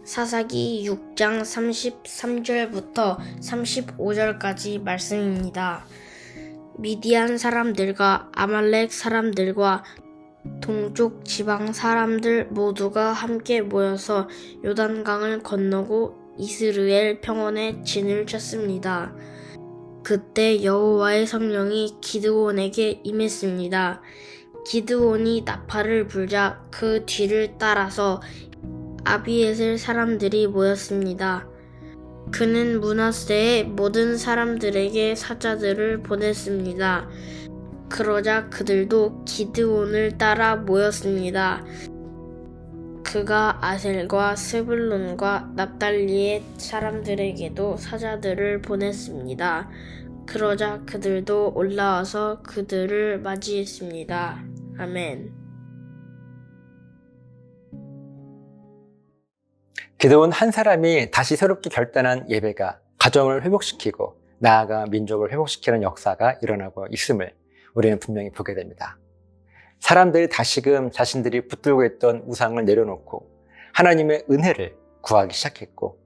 사사기 6장 33절부터 35절까지 말씀입니다. 미디안 사람들과 아말렉 사람들과 동쪽 지방 사람들 모두가 함께 모여서 요단강을 건너고 이스라엘 평원에 진을 쳤습니다. 그때 여호와의 성령이 기드온에게 임했습니다. 기드온이 나팔을 불자 그 뒤를 따라서 아비에셀 사람들이 모였습니다. 그는 므낫세의 모든 사람들에게 사자들을 보냈습니다. 그러자 그들도 기드온을 따라 모였습니다. 그가 아셀과 스불론과 납달리의 사람들에게도 사자들을 보냈습니다. 그러자 그들도 올라와서 그들을 맞이했습니다. 아멘. 기드온 한 사람이 다시 새롭게 결단한 예배가 가정을 회복시키고 나아가 민족을 회복시키는 역사가 일어나고 있음을 우리는 분명히 보게 됩니다. 사람들이 다시금 자신들이 붙들고 있던 우상을 내려놓고 하나님의 은혜를 구하기 시작했고,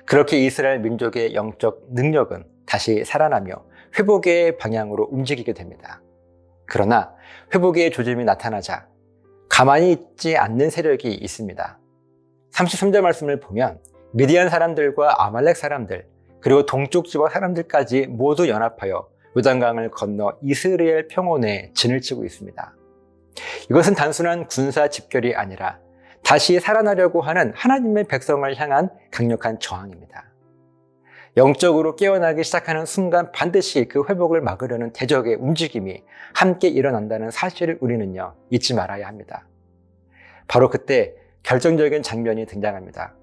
그렇게 이스라엘 민족의 영적 능력은 다시 살아나며 회복의 방향으로 움직이게 됩니다. 그러나 회복의 조짐이 나타나자 가만히 있지 않는 세력이 있습니다. 33절 말씀을 보면 미디안 사람들과 아말렉 사람들, 그리고 동쪽 지방 사람들까지 모두 연합하여 요단강을 건너 이스라엘 평원에 진을 치고 있습니다. 이것은 단순한 군사 집결이 아니라 다시 살아나려고 하는 하나님의 백성을 향한 강력한 저항입니다. 영적으로 깨어나기 시작하는 순간 반드시 그 회복을 막으려는 대적의 움직임이 함께 일어난다는 사실을 우리는요, 잊지 말아야 합니다. 바로 그때 결정적인 장면이 등장합니다.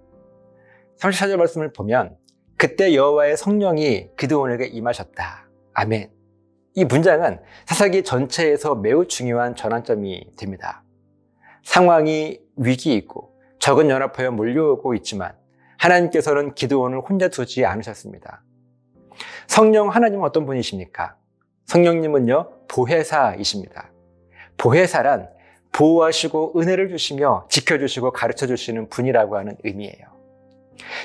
34절 말씀을 보면 그때 여호와의 성령이 기드온에게 임하셨다. 아멘. 이 문장은 사사기 전체에서 매우 중요한 전환점이 됩니다. 상황이 위기이고 적은 연합하여 몰려오고 있지만 하나님께서는 기드온을 혼자 두지 않으셨습니다. 성령 하나님은 어떤 분이십니까? 성령님은요, 보혜사이십니다. 보혜사란 보호하시고 은혜를 주시며 지켜주시고 가르쳐주시는 분이라고 하는 의미예요.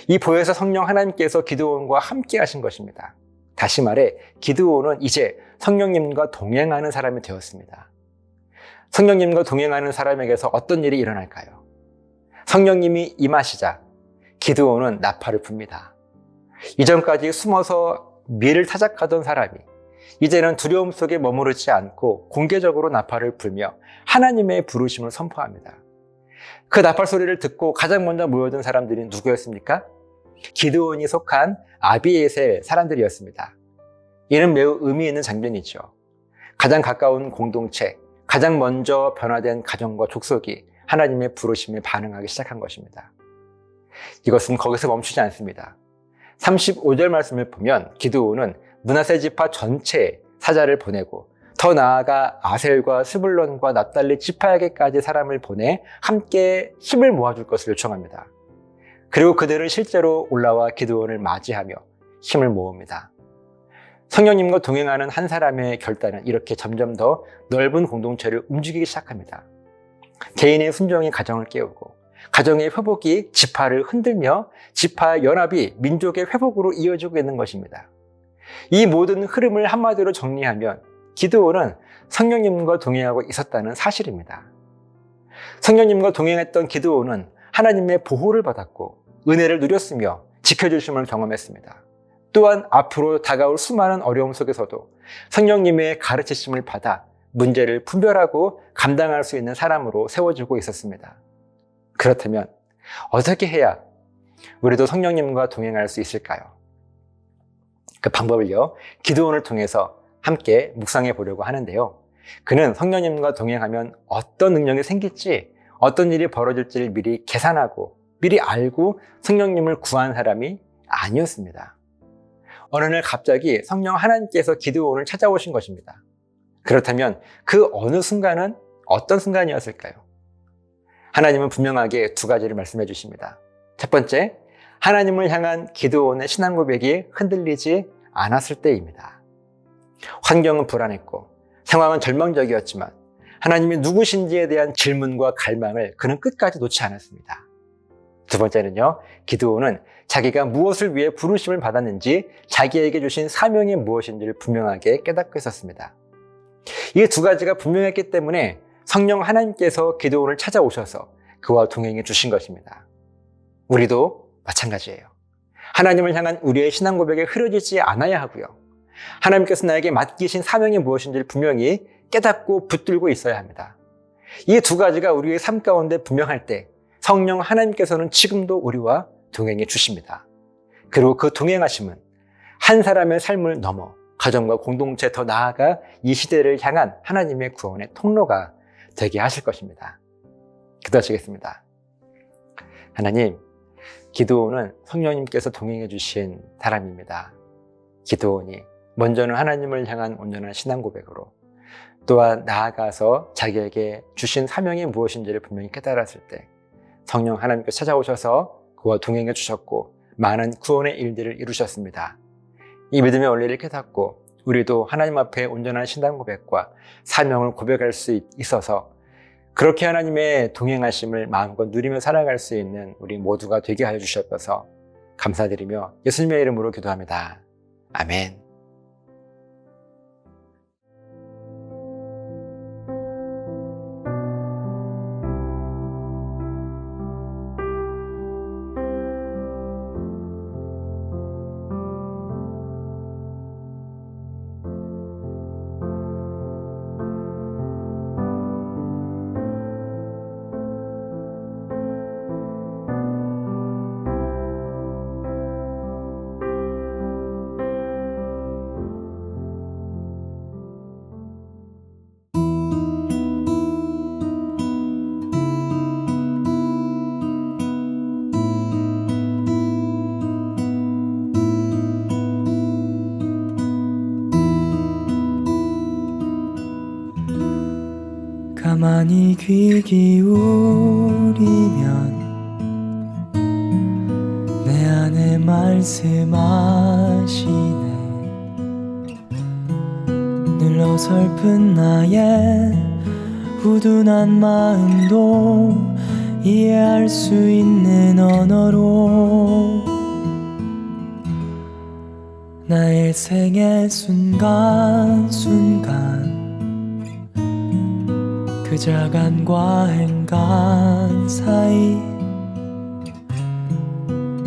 이 보혜사 성령 하나님께서 기드온과 함께 하신 것입니다. 다시 말해 기드온은 이제 성령님과 동행하는 사람이 되었습니다. 성령님과 동행하는 사람에게서 어떤 일이 일어날까요? 성령님이 임하시자 기드온은 나팔을 붑니다. 이전까지 숨어서 미를 타작하던 사람이 이제는 두려움 속에 머무르지 않고 공개적으로 나팔을 불며 하나님의 부르심을 선포합니다. 그 나팔 소리를 듣고 가장 먼저 모여든 사람들이 누구였습니까? 기드온이 속한 아비에셀 사람들이었습니다. 이는 매우 의미 있는 장면이죠. 가장 가까운 공동체, 가장 먼저 변화된 가정과 족속이 하나님의 부르심에 반응하기 시작한 것입니다. 이것은 거기서 멈추지 않습니다. 35절 말씀을 보면 기드온은 므낫세 지파 전체에 사자를 보내고 더 나아가 아셀과 스불론과 납달리 지파에게까지 사람을 보내 함께 힘을 모아줄 것을 요청합니다. 그리고 그들은 실제로 올라와 기드온을 맞이하며 힘을 모읍니다. 성령님과 동행하는 한 사람의 결단은 이렇게 점점 더 넓은 공동체를 움직이기 시작합니다. 개인의 순종이 가정을 깨우고 가정의 회복이 지파를 흔들며 지파의 연합이 민족의 회복으로 이어지고 있는 것입니다. 이 모든 흐름을 한마디로 정리하면 기드온은 성령님과 동행하고 있었다는 사실입니다. 성령님과 동행했던 기드온은 하나님의 보호를 받았고 은혜를 누렸으며 지켜주심을 경험했습니다. 또한 앞으로 다가올 수많은 어려움 속에서도 성령님의 가르치심을 받아 문제를 분별하고 감당할 수 있는 사람으로 세워지고 있었습니다. 그렇다면 어떻게 해야 우리도 성령님과 동행할 수 있을까요? 그 방법을요, 기드온을 통해서 함께 묵상해 보려고 하는데요. 그는 성령님과 동행하면 어떤 능력이 생길지, 어떤 일이 벌어질지를 미리 계산하고 미리 알고 성령님을 구한 사람이 아니었습니다. 어느 날 갑자기 성령 하나님께서 기드온을 찾아오신 것입니다. 그렇다면 그 어느 순간은 어떤 순간이었을까요? 하나님은 분명하게 두 가지를 말씀해 주십니다. 첫 번째, 하나님을 향한 기드온의 신앙 고백이 흔들리지 않았을 때입니다. 환경은 불안했고 상황은 두 번째는요, 기드온은 자기가 무엇을 위해 부르심을 받았는지, 자기에게 주신 사명이 무엇인지를 분명하게 깨닫고 있었습니다. 이 두 가지가 분명했기 때문에 성령 하나님께서 기드온을 찾아오셔서 그와 동행해 주신 것입니다. 우리도 마찬가지예요. 하나님을 향한 우리의 신앙 고백에 흐려지지 않아야 하고요. 하나님께서 나에게 맡기신 사명이 무엇인지를 분명히 깨닫고 붙들고 있어야 합니다. 이 두 가지가 우리의 삶 가운데 분명할 때 성령 하나님께서는 지금도 우리와 동행해 주십니다. 그리고 그 동행하심은 한 사람의 삶을 넘어 가정과 공동체, 더 나아가 이 시대를 향한 하나님의 구원의 통로가 되게 하실 것입니다. 기도하시겠습니다. 하나님, 기드온은 성령님께서 동행해 주신 사람입니다. 기드온이 먼저는 하나님을 향한 온전한 신앙 고백으로, 또한 나아가서 자기에게 주신 사명이 무엇인지를 분명히 깨달았을 때 성령 하나님께서 찾아오셔서 그와 동행해 주셨고 많은 구원의 일들을 이루셨습니다. 이 믿음의 원리를 깨닫고 우리도 하나님 앞에 온전한 신앙 고백과 사명을 고백할 수 있어서 그렇게 하나님의 동행하심을 마음껏 누리며 살아갈 수 있는 우리 모두가 되게 하여 주셔서 감사드리며 예수님의 이름으로 기도합니다. 아멘. 가만히 귀 기울이면 내 안에 말씀하시네. 늘 어설픈 나의 우둔한 마음도 이해할 수 있는 언어로 나의 생애 순간순간 그 자간과 행간 사이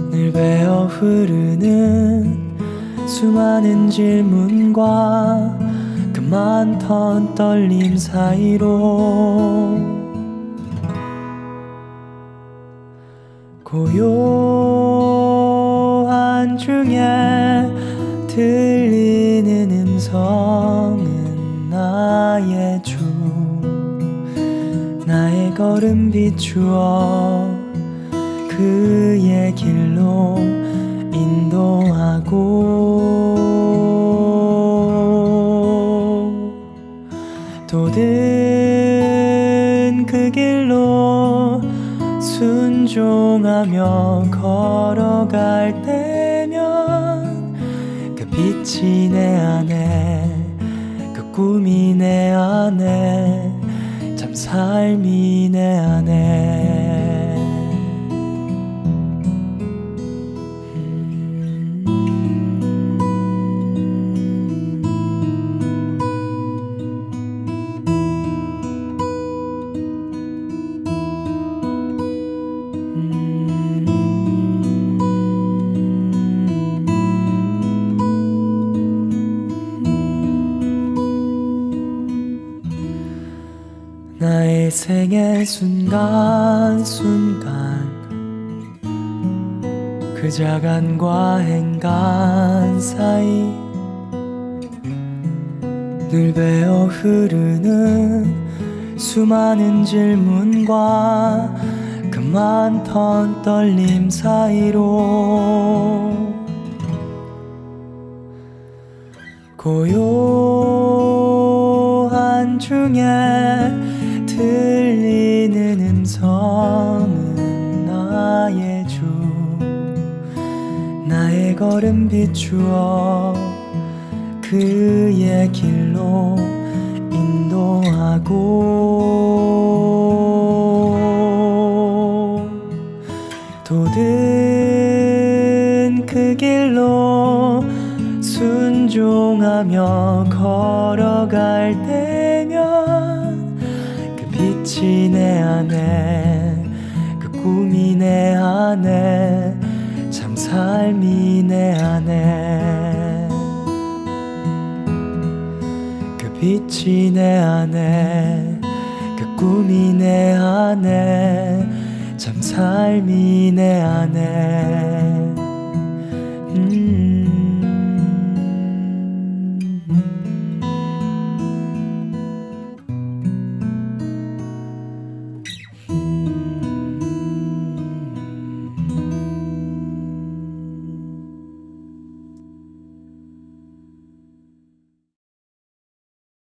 늘 배어 흐르는 수많은 질문과 그 많던 떨림 사이로 고요한 중에 들리는 음성은 나의 주, 나의 걸음 비추어 그의 길로 인도하고 또든 그 길로 순종하며 걸어갈 때면 그 빛이 내 안에, 그 꿈이 내 안에, 참 삶이 내 안에 나의 생애 순간순간 그 자간과 행간 사이 늘 배어 흐르는 수많은 질문과 그 많던 떨림 사이로 고요한 중에 들리는 음성은 나의 주, 나의 걸음 비추어 그의 길로 인도하고 모든 그 길로 순종하며 걸어갈 때면 그 빛이 내 안에 그 꿈이 내 안에 참 삶이 내 안에 그 빛이 내 안에 그 꿈이 내 안에 참 삶이 내 안에